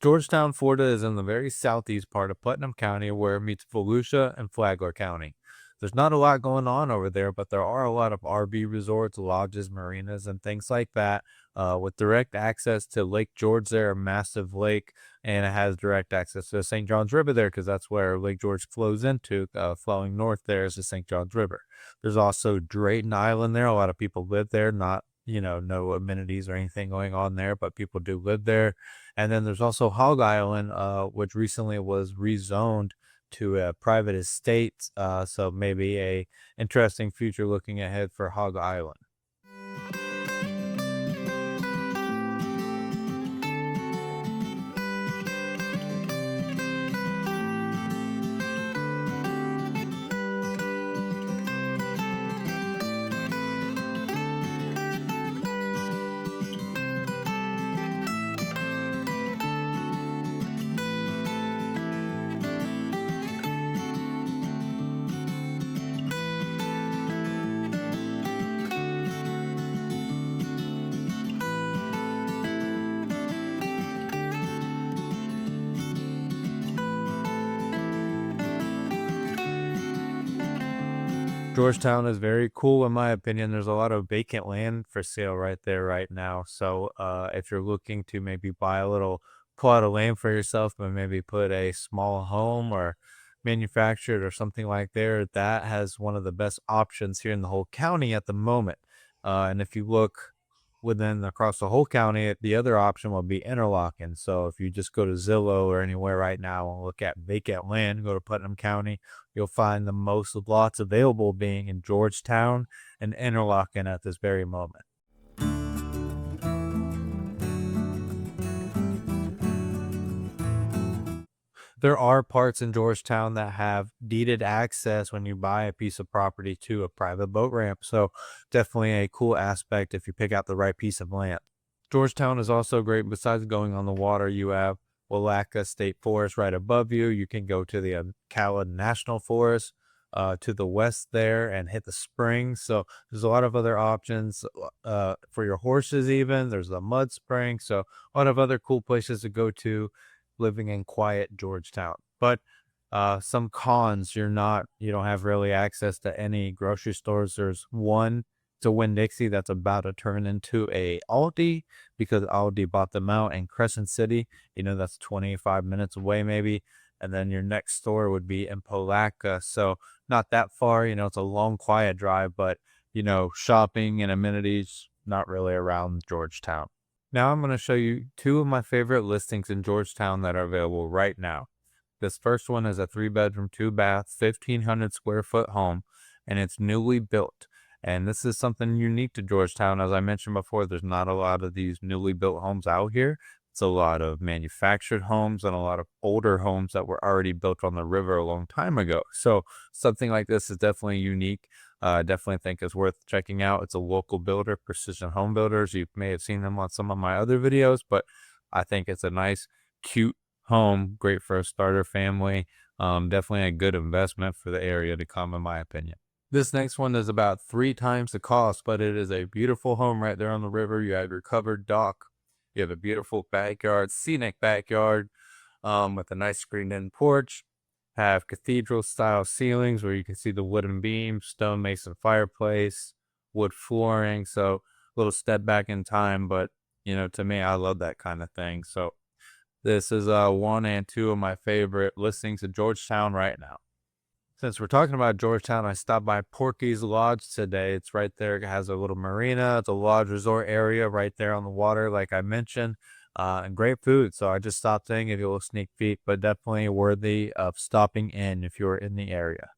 Georgetown, Florida is in the very southeast part of Putnam County where it meets Volusia and Flagler County. There's not a lot going on over there, but there are a lot of RV resorts, lodges, marinas, and things like that, with direct access to Lake George there, a massive lake, and it has direct access to the St. John's River there because that's where Lake George flows into. Flowing north there is the St. John's River. There's also Drayton Island there. A lot of people live there, not, no amenities or anything going on there, but people do live there. And then there's also Hog Island, which recently was rezoned to a private estate. So maybe a interesting future looking ahead for Hog Island. Georgetown is very cool in my opinion. There's a lot of vacant land for sale right there right now. So if you're looking to maybe buy a little plot of land for yourself, but maybe put a small home or manufactured or something like there, that has one of the best options here in the whole county at the moment. And if you look within across the whole county, the other option will be interlocking. So if you just go to Zillow or anywhere right now and look at vacant land, go to Putnam County, you'll find the most lots available being in Georgetown and Interlochen at this very moment. There are parts in Georgetown that have deeded access when you buy a piece of property to a private boat ramp. So definitely a cool aspect if you pick out the right piece of land. Georgetown is also great. Besides going on the water, you have PALATKA State Forest right above you. You can go to the Ocala National Forest to the west there and hit the springs. So there's a lot of other options for your horses even. There's the mud spring. So a lot of other cool places to go to living in quiet Georgetown. But some cons, you don't have really access to any grocery stores. There's one to Winn-Dixie that's about to turn into a Aldi because Aldi bought them out in Crescent City. That's 25 minutes away maybe. And then your next store would be in Palatka. So not that far, it's a long, quiet drive, but, shopping and amenities, not really around Georgetown. Now I'm going to show you two of my favorite listings in Georgetown that are available right now. This first one is a 3-bedroom, 2-bath, 1,500 square foot home, and it's newly built. And this is something unique to Georgetown. As I mentioned before, there's not a lot of these newly built homes out here. It's a lot of manufactured homes and a lot of older homes that were already built on the river a long time ago. So something like this is definitely unique. Definitely think it's worth checking out. It's a local builder, Precision Home Builders. You may have seen them on some of my other videos, but I think it's a nice, cute home, great for a starter family. Definitely a good investment for the area to come, in my opinion. This next one is about 3 times the cost, but it is a beautiful home right there on the river. You have your covered dock. You have a beautiful backyard, scenic backyard, with a nice screened-in porch. Have cathedral-style ceilings where you can see the wooden beams, stone mason fireplace, wood flooring. So a little step back in time, but to me, I love that kind of thing. So this is one and two of my favorite listings in Georgetown right now. Since we're talking about Georgetown, I stopped by Porky's Lodge today. It's right there. It has a little marina. It's a lodge resort area right there on the water, like I mentioned, and great food. So I just stopped in, give you a little sneak peek, but definitely worthy of stopping in if you're in the area.